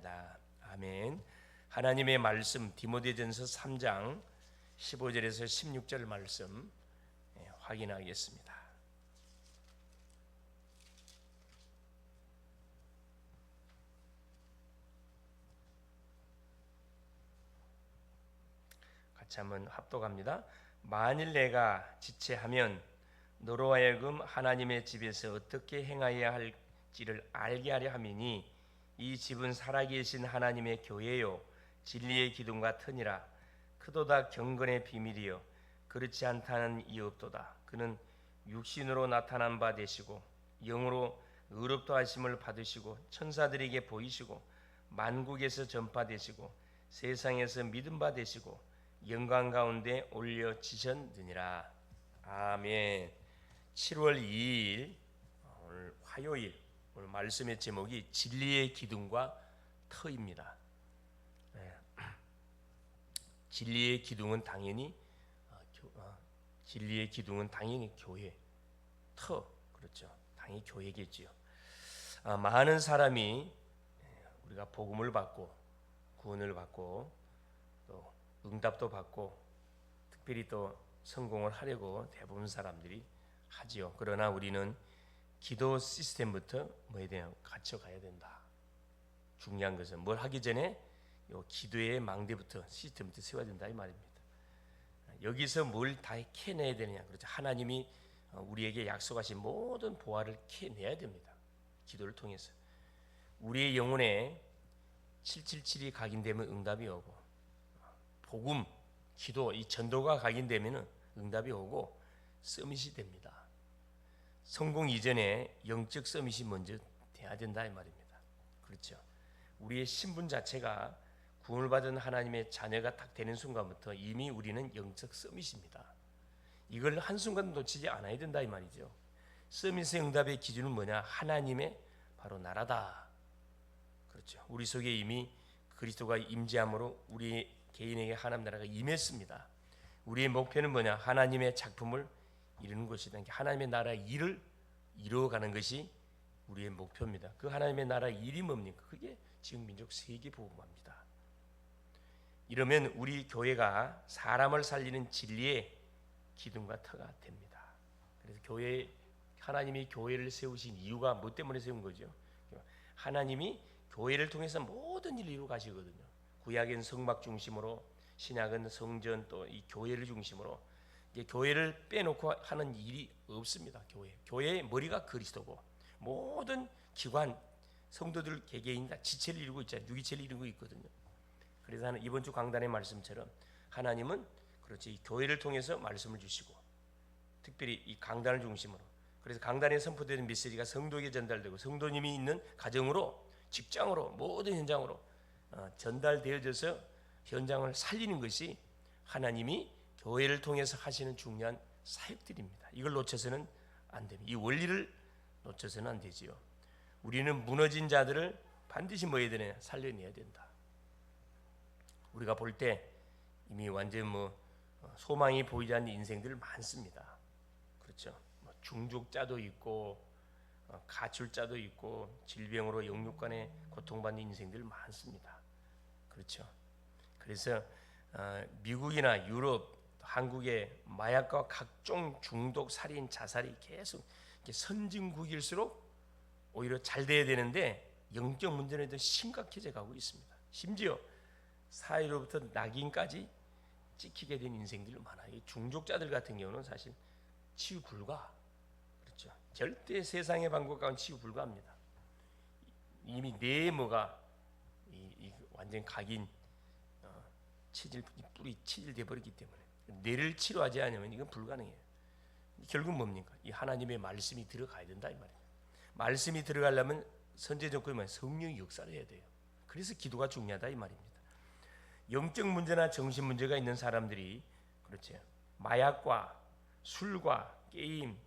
바랍니다. 아멘. 하나님의 말씀 디모데전서 3장 15절에서 16절 말씀 확인하겠습니다. 같이 한번 합독합니다. 만일 내가 지체하면 너로 하여금 하나님의 집에서 어떻게 행하여야 할지를 알게 하려 함이니 이 집은 살아계신 하나님의 교회요 진리의 기둥과 터니라. 크도다 경건의 비밀이요 그렇지 않다는 이 없도다. 그는 육신으로 나타난 바 되시고 영으로 의롭다 하심을 받으시고 천사들에게 보이시고 만국에서 전파되시고 세상에서 믿음 바 되시고 영광 가운데 올려지셨느니라. 아멘. 7월 2일 오늘 화요일, 오늘 말씀의 제목이 진리의 기둥과 터입니다. 진리의 기둥은 당연히 교회, 터, 그렇죠. 당연히 교회겠지요. 많은 사람이 우리가 복음을 받고 구원을 받고 또 응답도 받고 특별히 또 성공을 하려고 대부분 사람들이 하지요. 그러나 우리는 기도 시스템부터 뭐에 대한 갖춰가야 된다. 중요한 것은 뭘 하기 전에 요 기도의 망대부터 시스템부터 세워야 된다 이 말입니다. 여기서 뭘 다 캐내야 되느냐? 그렇죠. 하나님이 우리에게 약속하신 모든 보화를 캐내야 됩니다. 기도를 통해서 우리의 영혼에 777이 각인되면 응답이 오고 복음, 기도, 이 전도가 각인되면 응답이 오고 서밋이 됩니다. 성공 이전에 영적 서밋이 먼저 돼야 된다 이 말입니다. 그렇죠. 우리의 신분 자체가 구원을 받은 하나님의 자녀가 딱 되는 순간부터 이미 우리는 영적 서밋입니다. 이걸 한순간 놓치지 않아야 된다 이 말이죠. 서밋의 응답의 기준은 뭐냐? 하나님의 바로 나라다. 그렇죠. 우리 속에 이미 그리스도가 임재함으로 우리 개인에게 하나님 나라가 임했습니다. 우리의 목표는 뭐냐? 하나님의 작품을 이루는 것이다. 하나님의 나라의 일을 이루어가는 것이 우리의 목표입니다. 그 하나님의 나라의 일이 뭡니까? 그게 지금 민족 세계 복음화입니다. 이러면 우리 교회가 사람을 살리는 진리의 기둥과 터가 됩니다. 그래서 하나님이 교회를 세우신 이유가 뭐 때문에 세운 거죠? 하나님이 교회를 통해서 모든 일을 이루어 가시거든요. 구약은 성막 중심으로, 신약은 성전, 또 이 교회를 중심으로. 이제 교회를 빼놓고 하는 일이 없습니다. 교회의 머리가 그리스도고 모든 기관 성도들 개개인 다 지체를 이루고 있잖아요. 유기체를 이루고 있거든요. 그래서 이번 주 강단의 말씀처럼 하나님은 그렇지 교회를 통해서 말씀을 주시고 특별히 이 강단을 중심으로, 그래서 강단에 선포되는 메시지가 성도에게 전달되고 성도님이 있는 가정으로, 직장으로, 모든 현장으로 전달되어져서 현장을 살리는 것이 하나님이 교회를 통해서 하시는 중요한 사역들입니다. 이걸 놓쳐서는 안 됩니다. 이 원리를 놓쳐서는 안 되지요. 우리는 무너진 자들을 반드시 뭐 해야 되냐? 살려내야 된다. 우리가 볼 때 이미 완전 소망이 보이지 않는 인생들 많습니다. 그렇죠. 중족자도 있고 가출자도 있고 질병으로 영육간에 고통받는 인생들 많습니다. 그렇죠. 그래서 미국이나 유럽, 한국의 마약과 각종 중독, 살인, 자살이 계속 선진국일수록 오히려 잘 돼야 되는데 영적 문제는 더 심각해져 가고 있습니다. 심지어 사회로부터 낙인까지 찍히게 된 인생들이 많아요. 중독자들 같은 경우는 사실 치유 불가. 그렇죠. 절대 세상의 방법 가운데 치유 불가합니다. 이미 내모가 완전 각인 뿌리 치질돼 버리기 때문에 뇌를 치료하지 않으면 이건 불가능해요. 결국 뭡니까? 이 하나님의 말씀이 들어가야 된다 이 말이에요. 말씀이 들어가려면 선제조건이 성령의 역사를 해야 돼요. 그래서 기도가 중요하다 이 말입니다. 영적 문제나 정신 문제가 있는 사람들이 그렇죠. 마약과 술과 게임,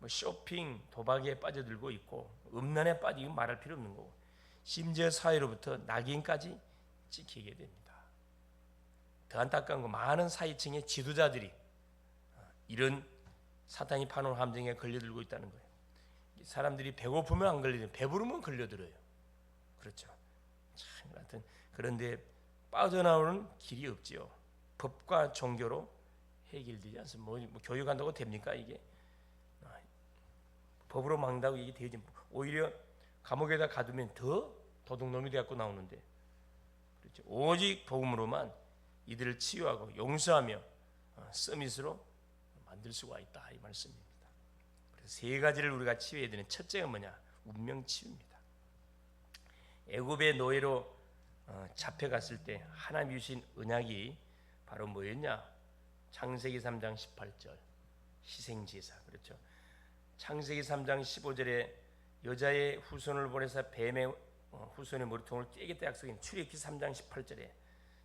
쇼핑, 도박에 빠져들고 있고 음란에 빠지면 말할 필요 없는 거고 심지어 사회로부터 낙인까지 찍히게 됩니다. 더 안타까운 건 많은 사회층의 지도자들이 이런 사탄이 파놓은 함정에 걸려들고 있다는 거예요. 사람들이 배고프면 안 걸리는, 배부르면 걸려들어요. 그렇죠. 참 하여튼 그런데 빠져나오는 길이 없지요. 법과 종교로 해결되지 않습니다. 뭐 교육한다고 됩니까 이게? 법으로 막는다고 이게 되지. 오히려 감옥에다 가두면 더 도둑놈이 되갖고 나오는데, 그렇죠? 오직 복음으로만 이들을 치유하고 용서하며 서밋으로 만들 수가 있다 이 말씀입니다. 그래서 세 가지를 우리가 치유해야 되는 첫째가 뭐냐? 운명 치유입니다. 애굽의 노예로 잡혀갔을 때 하나님 주신 언약이 바로 뭐였냐? 창세기 3장 18절 희생제사. 그렇죠? 창세기 3장 15절에 여자의 후손을 보내서 뱀의 후손의 머리통을 깨겠다 약속인 출애굽기 3장 18절에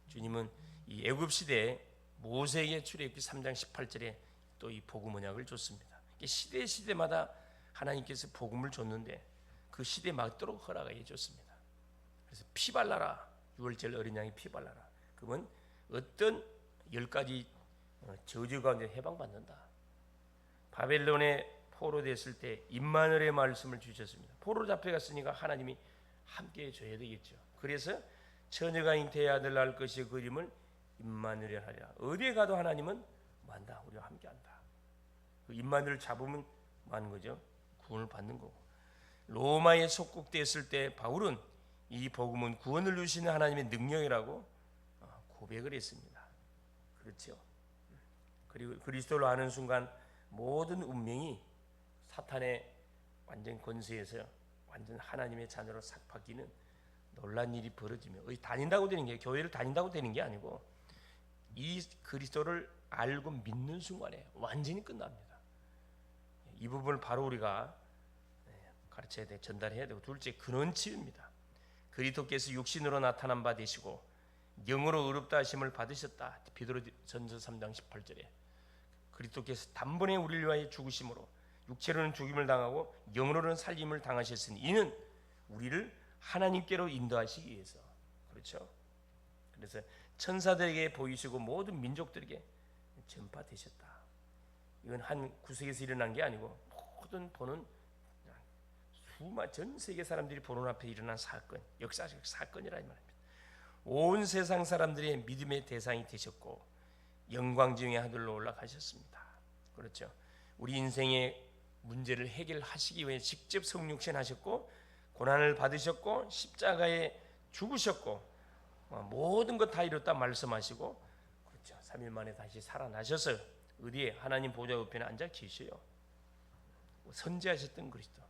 주님은 이 애굽 시대에 모세에게 출애굽기 3장 18절에 또 이 복음 언약을 줬습니다. 시대마다 하나님께서 복음을 줬는데 그 시대에 맞도록 허락해 줬습니다. 그래서 피 발라라. 6월절 어린 양이 피 발라라. 그러면 어떤 10가지 저주 가운데 해방받는다. 바벨론에 포로됐을 때 임마누엘의 말씀을 주셨습니다. 포로 잡혀갔으니까 하나님이 함께 해줘야 되겠죠. 그래서 처녀가 잉태의 아들 낳을 것이 그 이름을 임마누엘 하리라. 어디에 가도 하나님은 만다. 우리와 함께한다. 그 임마누엘 잡으면 많은 거죠. 구원을 받는 거고. 로마에 속국됐을 때 바울은 이 복음은 구원을 주시는 하나님의 능력이라고 고백을 했습니다. 그렇죠. 그리고 그리스도를 아는 순간 모든 운명이 사탄의 완전 권세에서 완전 하나님의 자녀로 싹 바뀌는 놀란 일이 벌어지며, 다닌다고 되는 게, 교회를 다닌다고 되는 게 아니고 이 그리스도를 알고 믿는 순간에 완전히 끝납니다. 이 부분을 바로 우리가 가르쳐야 돼, 전달해야 되고, 둘째 근원 치유입니다. 그리스도께서 육신으로 나타난 바 되시고 영으로 의롭다 하심을 받으셨다. 베드로전서 3장 18절에 그리스도께서 단번에 우리를 위하여 죽으심으로 육체로는 죽임을 당하고 영으로는 살림을 당하셨으니 이는 우리를 하나님께로 인도하시기 위해서. 그렇죠? 그래서 천사들에게 보이시고 모든 민족들에게 전파되셨다. 이건 한 구석에서 일어난 게 아니고 모든 보는 전 세계 사람들이 보는 앞에 일어난 사건, 역사적 사건이라 이 말입니다. 온 세상 사람들의 믿음의 대상이 되셨고 영광중의 하늘로 올라가셨습니다. 그렇죠? 우리 인생의 문제를 해결하시기 위해 직접 성육신하셨고 고난을 받으셨고 십자가에 죽으셨고 모든 것 다 이뤘다 말씀하시고, 그렇죠? 3일 만에 다시 살아나셔서 어디에? 하나님 보좌 우편에 앉아 계셔요. 선지하셨던 그리스도.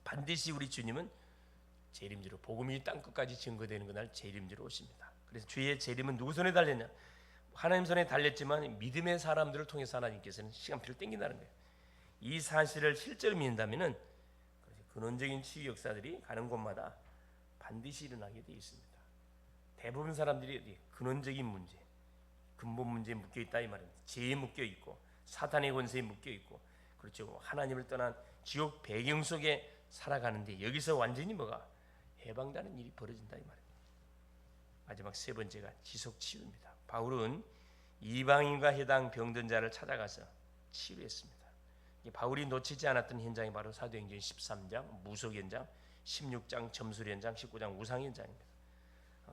반드시 우리 주님은 재림지로 복음이 땅끝까지 증거되는 그날 재림지로 오십니다. 그래서 주의 재림은 누구 손에 달렸냐? 하나님 손에 달렸지만 믿음의 사람들을 통해서 하나님께서는 시간표를 땡긴다는 거예요. 이 사실을 실제로 믿는다면은 근원적인 치유 역사들이 가는 곳마다 반드시 일어나게 되어 있습니다. 대부분 사람들이 근원적인 문제, 근본 문제에 묶여 있다 이 말입니다. 죄에 묶여 있고 사탄의 권세에 묶여 있고, 그렇죠? 하나님을 떠난 지옥 배경 속에 살아가는데 여기서 완전히 뭐가 해방되는 일이 벌어진다 이 말입니다. 마지막 세 번째가 지속 치유입니다. 바울은 이방인과 해당 병든 자를 찾아가서 치료했습니다. 바울이 놓치지 않았던 현장이 바로 사도행전 13장 무속 현장, 16장 점술 현장, 19장 우상 현장입니다.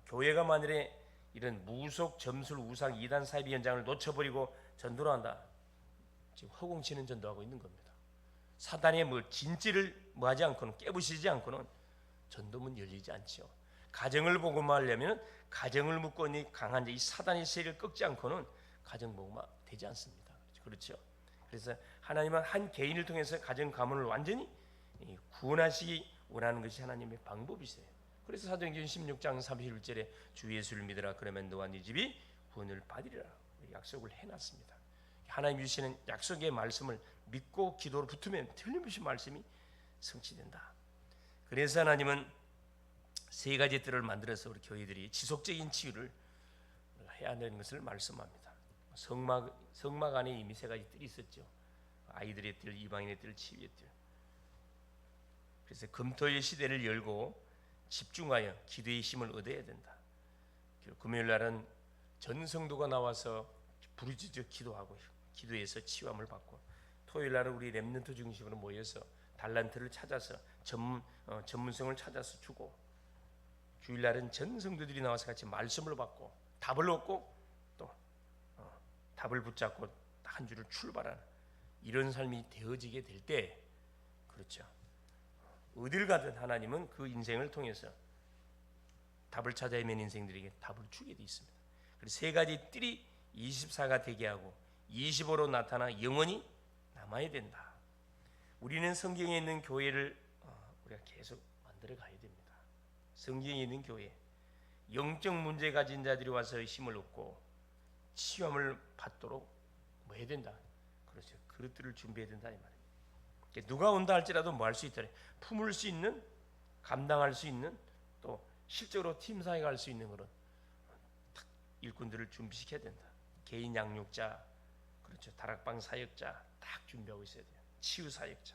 교회가 만일에 이런 무속, 점술, 우상, 이단 사이비 현장을 놓쳐버리고 전도를 한다, 지금 허공치는 전도하고 있는 겁니다. 사단의 진지를 하지 않고는, 깨부시지 않고는 전도문 열리지 않죠. 가정을 복음화하려면 가정을 묶고 있는 강한 이 사단의 세력을 꺾지 않고는 가정 복음화 되지 않습니다. 그렇죠? 그래서 하나님은 한 개인을 통해서 가정 가문을 완전히 구원하시기 원하는 것이 하나님의 방법이세요. 그래서 사도행전 16장 31절에 주 예수를 믿으라 그러면 너와 네 집이 구원을 받으리라 약속을 해놨습니다. 하나님 주시는 약속의 말씀을 믿고 기도로 붙으면 틀림없이 말씀이 성취된다. 그래서 하나님은 세 가지 뜰을 만들어서 우리 교회들이 지속적인 치유를 해야 하는 것을 말씀합니다. 성막 안에 이미 세 가지 뜰이 있었죠. 아이들의 뜰, 이방인의 뜰, 치유의 뜰. 그래서 금토일 시대를 열고 집중하여 기도의 힘을 얻어야 된다. 금요일 날은 전 성도가 나와서 부르짖어 기도하고 기도해서 치유함을 받고, 토요일 날은 우리 렘넌트 중심으로 모여서 달란트를 찾아서 전문성을 찾아서 주고, 주일날은 전 성도들이 나와서 같이 말씀을 받고 답을 얻고 또 답을 붙잡고 한 주를 출발하는 이런 삶이 되어지게 될 때, 그렇죠, 어딜 가든 하나님은 그 인생을 통해서 답을 찾아 헤매는 인생들에게 답을 주게 돼 있습니다. 그래서 세 가지 뜰이 24가 되게 하고 25로 나타나 영원히 남아야 된다. 우리는 성경에 있는 교회를 우리가 계속 만들어 가야 됩니다. 성경에 있는 교회, 영적 문제 가진 자들이 와서 힘을 얻고 치유함을 받도록 뭐 해야 된다? 그렇죠, 그릇들을 준비해야 된다 이 말이에요. 누가 온다 할지라도 뭐 할 수 있다, 품을 수 있는, 감당할 수 있는, 또 실제로 팀 사회에 갈 수 있는 그런 일꾼들을 준비시켜야 된다. 개인 양육자, 그렇죠, 다락방 사역자 딱 준비하고 있어야 돼요. 치유 사역자,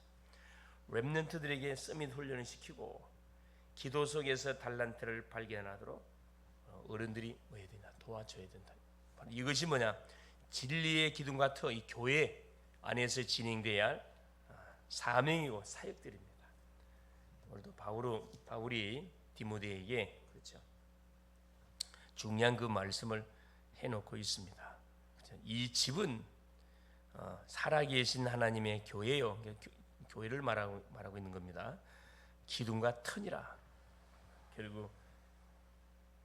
렘넌트들에게 서밋 훈련을 시키고 기도 속에서 달란트를 발견하도록 어른들이 뭐 해야 된다, 도와줘야 된다. 이것이 뭐냐, 진리의 기둥과 터, 이 교회 안에서 진행돼야 할 사명이고 사역들입니다. 오늘도 바울이 디모데에게, 그렇죠, 중요한 그 말씀을 해놓고 있습니다. 그렇죠? 이 집은 살아계신 하나님의 교회요. 교회를 말하고 있는 겁니다. 기둥과 터니라. 결국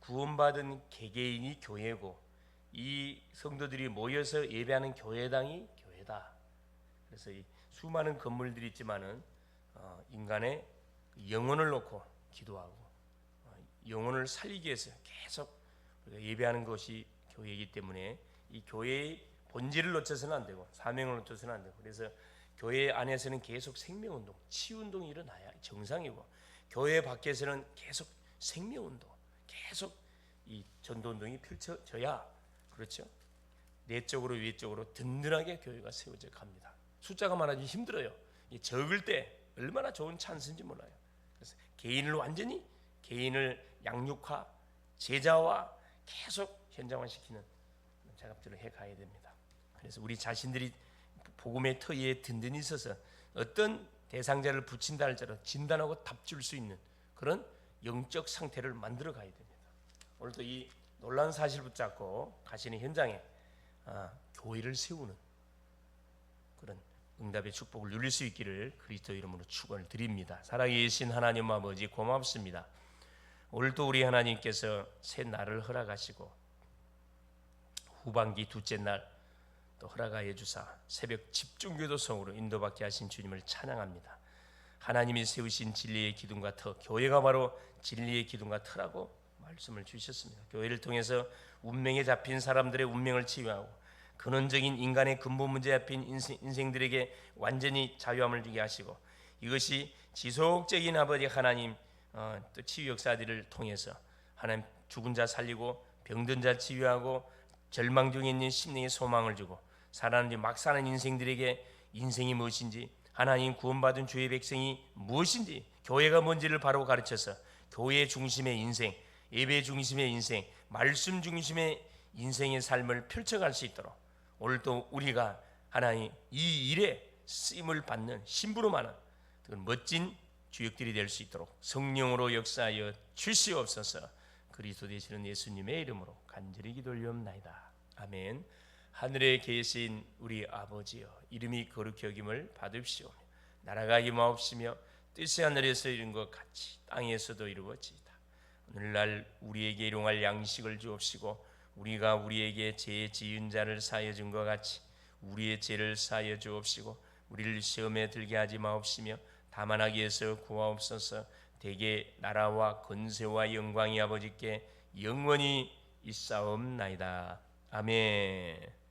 구원받은 개개인이 교회고 이 성도들이 모여서 예배하는 교회당이 교회다. 그래서 이 수많은 건물들이 있지만은 인간의 영혼을 놓고 기도하고 영혼을 살리기 위해서 계속 우리가 예배하는 것이 교회이기 때문에 이 교회의 본질을 놓쳐서는 안 되고 사명을 놓쳐서는 안 되고, 그래서 교회 안에서는 계속 생명운동, 치유운동이 일어나야 정상이고, 교회 밖에서는 계속 생명운동, 계속 이 전도운동이 펼쳐져야, 그렇죠, 내적으로 외적으로 든든하게 교회가 세워져 갑니다. 숫자가 많아지면 힘들어요. 적을 때 얼마나 좋은 찬스인지 몰라요. 그래서 개인을 양육화, 제자와 계속 현장화시키는 작업들을 해가야 됩니다. 그래서 우리 자신들이 복음의 터에 든든히 있어서 어떤 대상자를 붙인다 할지라도 진단하고 답 줄 수 있는 그런 영적 상태를 만들어 가야 됩니다. 오늘도 이 놀라운 사실 붙잡고 가시는 현장에 교회를 세우는 그런 응답의 축복을 누릴 수 있기를 그리스도 이름으로 축원을 드립니다. 살아계신 하나님 아버지 고맙습니다. 오늘도 우리 하나님께서 새 날을 허락하시고 후반기 둘째 날 또 허락하여 주사 새벽 집중기도성으로 인도받게 하신 주님을 찬양합니다. 하나님이 세우신 진리의 기둥과 터, 교회가 바로 진리의 기둥과 터라고 말씀을 주셨습니다. 교회를 통해서 운명에 잡힌 사람들의 운명을 치유하고 근원적인 인간의 근본 문제에 잡힌 인생들에게 완전히 자유함을 주게 하시고, 이것이 지속적인 아버지 하나님 또 치유 역사들을 통해서 하나님 죽은 자 살리고 병든 자 치유하고 절망 중에 있는 심령에 소망을 주고, 살아가는 막 사는 인생들에게 인생이 무엇인지, 하나님 구원받은 주의 백성이 무엇인지, 교회가 뭔지를 바로 가르쳐서 교회 중심의 인생, 예배 중심의 인생, 말씀 중심의 인생의 삶을 펼쳐갈 수 있도록 오늘도 우리가 하나님 이 일에 쓰임을 받는 심부름하는 멋진 주역들이 될 수 있도록 성령으로 역사하여 주시옵소서. 그리스도 되시는 예수님의 이름으로 간절히 기도 올리옵나이다. 아멘. 하늘에 계신 우리 아버지여, 이름이 거룩히 여김을 받으시오. 나라가 임하옵시며 뜻이 하늘에서 이룬 것 같이 땅에서도 이루어지이다. 오늘날 우리에게 일용할 양식을 주옵시고 우리가 우리에게 죄 지은 자를 사하여 준 것 같이 우리의 죄를 사하여 주옵시고 우리를 시험에 들게 하지 마옵시며 다만 악에서 구하옵소서. 대개 나라와 권세와 영광이 아버지께 영원히 있사옵나이다. 아멘.